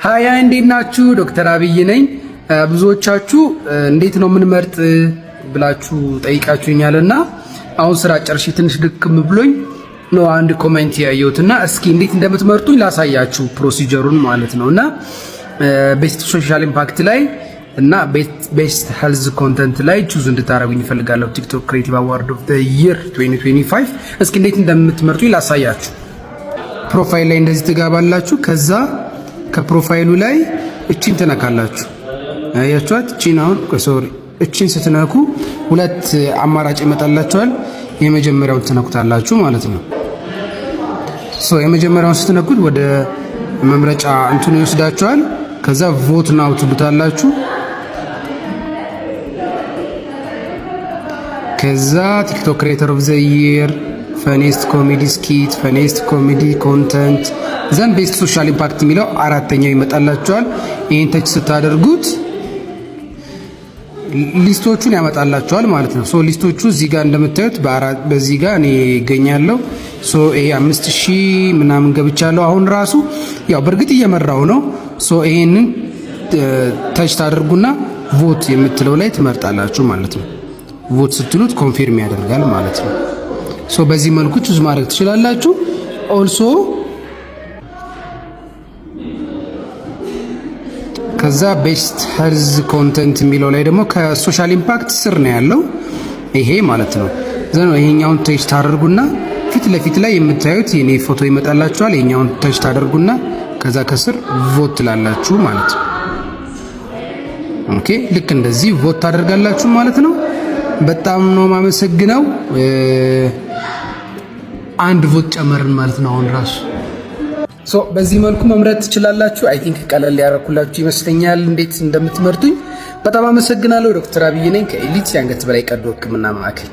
ሃያ እንዴት ናችሁ? ዶክተር አብይ ነኝ። ብዙዎቻችሁ እንዴት ነው ምን መርጥ ብላችሁ ጠይቃችሁኛልና አሁን ስራ ጨርሼ ትንሽ ድክም ብሎኝ ነው አንድ ኮሜንት ያየሁትና እስኪ እንዴት እንደምትመርጡኝ ላሳያችሁ ፕሮሲጀሩን ማለት ነውና ቤስት ሶሻል ኢምፓክት ላይ እና ቤስት ሄልዝ ኮንተንት ላይ ቹዝ እንድታረጉኝ እፈልጋለሁ። ቲክቶክ ክሬቲቭ አዋርድ ኦፍ ዘ ይር 2025 እስኪ እንዴት እንደምትመርጡኝ ላሳያችሁ። ፕሮፋይል ላይ እንደዚህ ትገባላችሁ። ከዛ ከፕሮፋይሉ ላይ እቺን ትነካላችሁ። አያችኋት? እቺን አሁን ሶሪ እቺን ስትነኩ ሁለት አማራጭ ይመጣላችኋል። የመጀመሪያውን ትነኩታላችሁ ማለት ነው። የመጀመሪያውን ስትነኩት ወደ መምረጫ እንትን ይወስዳችኋል። ከዛ ቮት ናው ትሉታላችሁ። ከዛ ቲክቶክ ክሬተር ኦፍ ዘ ይር፣ ፈኒስት ኮሜዲ ስኪት፣ ፈኒስት ኮሜዲ ኮንተንት ዘን ቤስት ሶሻል ኢምፓክት የሚለው አራተኛው ይመጣላችኋል። ይሄን ተች ስታደርጉት ሊስቶቹን ያመጣላችኋል ማለት ነው። ሊስቶቹ እዚህ ጋር እንደምታዩት በዚህ ጋር እኔ ይገኛለሁ። ይሄ 5000 ምናምን ገብቻለሁ። አሁን ራሱ ያው በእርግጥ እየመራው ነው። ይሄንን ተች ታደርጉና ቮት የምትለው ላይ ትመርጣላችሁ ማለት ነው። ቮት ስትሉት ኮንፊርም ያደርጋል ማለት ነው። በዚህ መልኩ ቹዝ ማድረግ ትችላላችሁ። ኦልሶ ከዛ ቤስት ሄልዝ ኮንተንት የሚለው ላይ ደግሞ ከሶሻል ኢምፓክት ስር ነው ያለው ይሄ ማለት ነው። ይሄኛውን ተች ታደርጉና ፊት ለፊት ላይ የምታዩት የኔ ፎቶ ይመጣላችኋል። ይሄኛውን ተች ታደርጉና ከዛ ከስር ቮት ትላላችሁ ማለት ነው። ኦኬ ልክ እንደዚህ ቮት ታደርጋላችሁ ማለት ነው። በጣም ነው ማመሰግነው። አንድ ቮት ጨመርን ማለት ነው አሁን ራሱ። በዚህ መልኩ መምረጥ ትችላላችሁ። አይ ቲንክ ቀለል ያደረኩላችሁ ይመስለኛል እንዴት እንደምትመርጡኝ። በጣም አመሰግናለሁ። ዶክተር አብይ ነኝ ከኤሊት የአንገት በላይ ቀዶ ሕክምና ማዕከል።